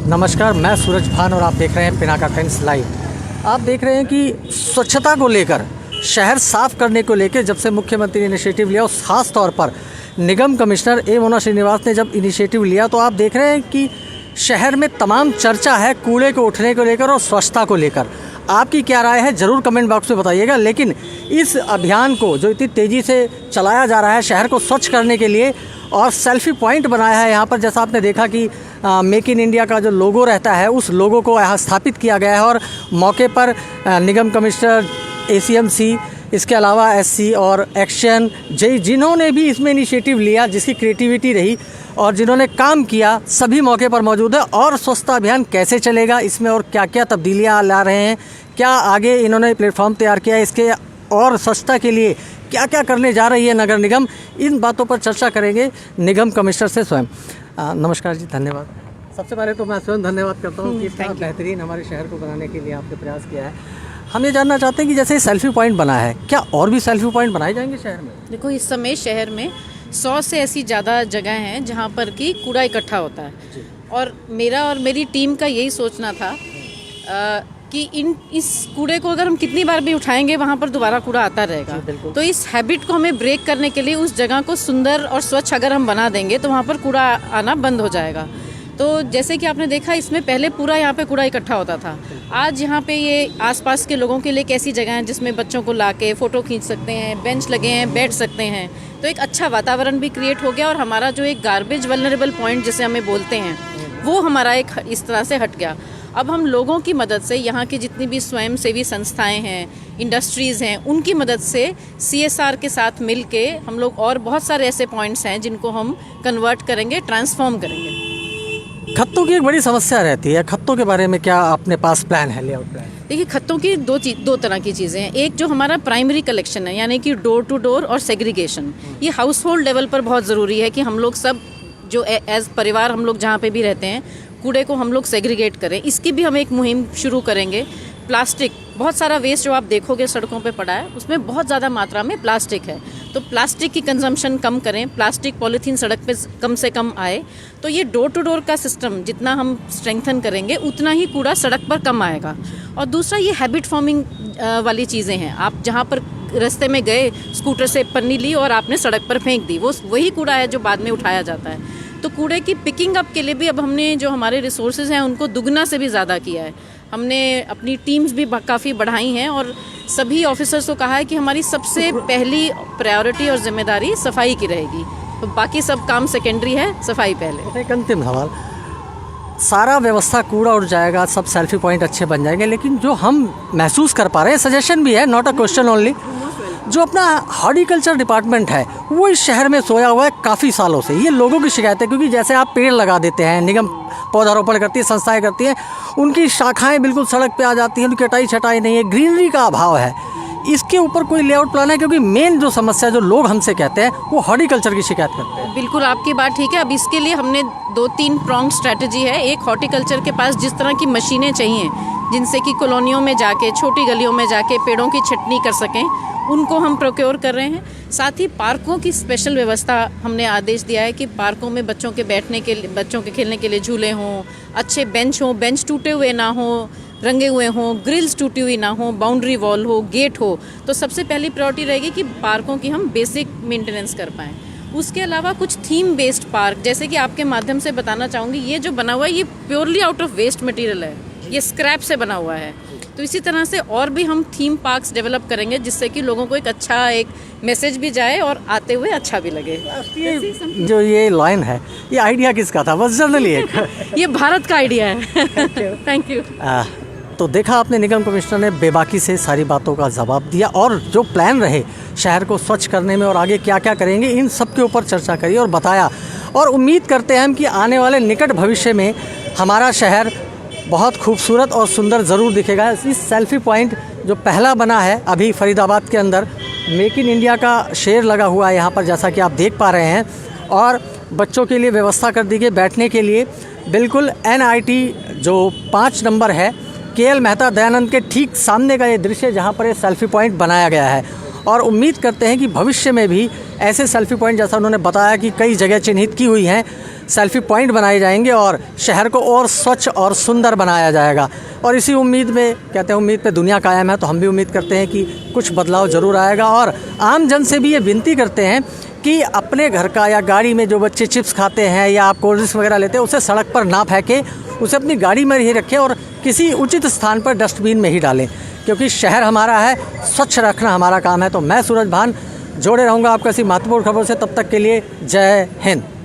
नमस्कार, मैं सूरज भान और आप देख रहे हैं पिनाका टाइम्स लाइव। आप देख रहे हैं कि स्वच्छता को लेकर, शहर साफ़ करने को लेकर जब से मुख्यमंत्री ने इनिशिएटिव लिया और ख़ास तौर पर निगम कमिश्नर ए मोना श्रीनिवास ने जब इनिशिएटिव लिया, तो आप देख रहे हैं कि शहर में तमाम चर्चा है कूड़े को उठने को लेकर और स्वच्छता को लेकर। आपकी क्या राय है ज़रूर कमेंट बॉक्स में बताइएगा। लेकिन इस अभियान को जो इतनी तेज़ी से चलाया जा रहा है शहर को स्वच्छ करने के लिए, और सेल्फी पॉइंट बनाया है यहाँ पर, जैसा आपने देखा कि मेक इन इंडिया का जो लोगो रहता है उस लोगो को यहाँ स्थापित किया गया है। और मौके पर निगम कमिश्नर, ACMC, इसके अलावा SC और एक्शन जिन्होंने भी इसमें इनिशिएटिव लिया, जिसकी क्रिएटिविटी रही और जिन्होंने काम किया, सभी मौके पर मौजूद है। और स्वच्छता अभियान कैसे चलेगा इसमें और क्या क्या तब्दीलियाँ ला रहे हैं, क्या आगे इन्होंने प्लेटफॉर्म तैयार किया इसके, और स्वच्छता के लिए क्या क्या करने जा रही है नगर निगम, इन बातों पर चर्चा करेंगे निगम कमिश्नर से स्वयं। नमस्कार जी, धन्यवाद। सबसे पहले तो मैं स्वयं धन्यवाद करता हूँ कि इतना बेहतरीन हमारे शहर को बनाने के लिए आपने प्रयास किया है। हम ये जानना चाहते हैं कि जैसे सेल्फी पॉइंट बना है, क्या और भी सेल्फी पॉइंट बनाए जाएंगे शहर में? देखो, इस समय शहर में 100 से ऐसी ज़्यादा जगह हैं जहाँ पर कि कूड़ा इकट्ठा होता है। और मेरा और मेरी टीम का यही सोचना था कि इस कूड़े को अगर हम कितनी बार भी उठाएंगे वहाँ पर दोबारा कूड़ा आता रहेगा। तो इस हैबिट को हमें ब्रेक करने के लिए उस जगह को सुंदर और स्वच्छ अगर हम बना देंगे तो वहाँ पर कूड़ा आना बंद हो जाएगा। तो जैसे कि आपने देखा, इसमें पहले पूरा यहाँ पे कूड़ा इकट्ठा होता था। आज यहाँ पे ये आसपास के लोगों के लिए एक ऐसी जगह है जिसमें बच्चों को लाके फ़ोटो खींच सकते हैं, बेंच लगे हैं, बैठ सकते हैं। तो एक अच्छा वातावरण भी क्रिएट हो गया और हमारा जो एक गार्बेज वल्नरेबल पॉइंट जिसे हमें बोलते हैं वो हमारा एक इस तरह से हट गया। अब हम लोगों की मदद से, यहाँ की जितनी भी स्वयंसेवी संस्थाएं हैं, इंडस्ट्रीज़ हैं, उनकी मदद से CSR के साथ मिल के हम लोग और बहुत सारे ऐसे पॉइंट्स हैं जिनको हम कन्वर्ट करेंगे, ट्रांसफॉर्म करेंगे। खत्तों की एक बड़ी समस्या रहती है, खत्तों के बारे में क्या अपने पास प्लान है, लेआउट प्लान? देखिए, खत्तों की दो तरह की चीज़ें हैं। एक जो हमारा प्राइमरी कलेक्शन है, यानी कि डोर टू डोर और सेग्रीगेशन। ये हाउस होल्ड लेवल पर बहुत ज़रूरी है कि हम लोग सब जो एज परिवार हम लोग जहाँ पे भी रहते हैं, कूड़े को हम लोग सेग्रीगेट करें। इसकी भी हम एक मुहिम शुरू करेंगे। प्लास्टिक, बहुत सारा वेस्ट जो आप देखोगे सड़कों पे पड़ा है, उसमें बहुत ज़्यादा मात्रा में प्लास्टिक है। तो प्लास्टिक की कंजम्पशन कम करें, प्लास्टिक पॉलीथीन सड़क पे कम से कम आए। तो ये डोर टू डोर का सिस्टम जितना हम स्ट्रेंथन करेंगे उतना ही कूड़ा सड़क पर कम आएगा। और दूसरा, ये हैबिट फॉर्मिंग वाली चीज़ें हैं। आप जहाँ पर रास्ते में गए, स्कूटर से पन्नी ली और आपने सड़क पर फेंक दी, वो वही कूड़ा है जो बाद में उठाया जाता है। तो कूड़े की पिकिंग अप के लिए भी अब हमने जो हमारे रिसोर्सेज हैं उनको दुगना से भी ज़्यादा किया है। हमने अपनी टीम्स भी काफ़ी बढ़ाई हैं और सभी ऑफिसर्स को कहा है कि हमारी सबसे पहली प्रायोरिटी और जिम्मेदारी सफाई की रहेगी। तो बाकी सब काम सेकेंडरी है, सफाई पहले। एक अंतिम सवाल, सारा व्यवस्था कूड़ा उठ जाएगा, सब सेल्फी पॉइंट अच्छे बन जाएंगे, लेकिन जो हम महसूस कर पा रहे हैं, सजेशन भी है, नॉट अ क्वेश्चन ओनली, जो अपना हॉर्टिकल्चर डिपार्टमेंट है वो इस शहर में सोया हुआ है काफ़ी सालों से। ये लोगों की शिकायत है, क्योंकि जैसे आप पेड़ लगा देते हैं, निगम पौधारोपण करती है, संस्थाएं करती हैं, उनकी शाखाएं बिल्कुल सड़क पे आ जाती हैं, उनकी कटाई छटाई नहीं है, ग्रीनरी का अभाव है। इसके ऊपर कोई लेआउट प्लान है? क्योंकि मेन जो समस्या जो लोग हमसे कहते हैं वो हॉर्टिकल्चर की शिकायत करते हैं। बिल्कुल, आपकी बात ठीक है। अब इसके लिए हमने 2-3 प्रॉन्ग स्ट्रैटेजी है। एक, हॉर्टिकल्चर के पास जिस तरह की मशीनें चाहिए जिनसे कि कॉलोनियों में जाके, छोटी गलियों में जाके पेड़ों की छटनी कर सकें, उनको हम प्रोक्योर कर रहे हैं। साथ ही पार्कों की स्पेशल व्यवस्था हमने आदेश दिया है कि पार्कों में बच्चों के बैठने के लिए, बच्चों के खेलने के लिए झूले हों, अच्छे बेंच हों, बेंच टूटे हुए ना हों, रंगे हुए हों, ग्रिल्स टूटी हुई ना हो, बाउंड्री वॉल हो, गेट हो। तो सबसे पहली प्रायोरिटी रहेगी कि पार्कों की हम बेसिक मेंटेनेंस कर पाएँ। उसके अलावा कुछ थीम बेस्ड पार्क, जैसे कि आपके माध्यम से बताना चाहूँगी, ये जो बना हुआ है ये purely out of waste material है, ये स्क्रैप से बना हुआ है। तो इसी तरह से और भी हम थीम पार्क्स डेवलप करेंगे जिससे कि लोगों को एक अच्छा एक मैसेज भी जाए और आते हुए अच्छा भी लगे। जो ये लाइन है, ये आइडिया किसका था? बस जनरली ये भारत का आइडिया है। Thank you. तो देखा आपने, निगम कमिश्नर ने बेबाकी से सारी बातों का जवाब दिया और जो प्लान रहे शहर को स्वच्छ करने में और आगे क्या क्या करेंगे, इन सब के ऊपर चर्चा करी और बताया। और उम्मीद करते हैं हम कि आने वाले निकट भविष्य में हमारा शहर बहुत खूबसूरत और सुंदर ज़रूर दिखेगा। इस सेल्फी पॉइंट जो पहला बना है अभी फरीदाबाद के अंदर, मेक इन इंडिया का शेर लगा हुआ है यहाँ पर, जैसा कि आप देख पा रहे हैं, और बच्चों के लिए व्यवस्था कर दी गई बैठने के लिए। बिल्कुल NIT जो 5 नंबर है, KL मेहता दयानंद के ठीक सामने का ये दृश्य जहाँ पर ये सेल्फी पॉइंट बनाया गया है। और उम्मीद करते हैं कि भविष्य में भी ऐसे सेल्फी पॉइंट, जैसा उन्होंने बताया कि कई जगह चिन्हित की हुई हैं, सेल्फी पॉइंट बनाए जाएंगे और शहर को और स्वच्छ और सुंदर बनाया जाएगा। और इसी उम्मीद में, कहते हैं उम्मीद पे दुनिया कायम है, तो हम भी उम्मीद करते हैं कि कुछ बदलाव ज़रूर आएगा। और आम जन से भी ये विनती करते हैं कि अपने घर का या गाड़ी में जो बच्चे चिप्स खाते हैं या आप कोल्ड ड्रिंक्स वगैरह लेते हैं, उसे सड़क पर ना फेंकें, उसे अपनी गाड़ी में ही रखें और किसी उचित स्थान पर डस्टबिन में ही डालें, क्योंकि शहर हमारा है, स्वच्छ रखना हमारा काम है। तो मैं सूरज भान जोड़े रहूँगा आपको ऐसी महत्वपूर्ण खबरों से। तब तक के लिए जय हिंद।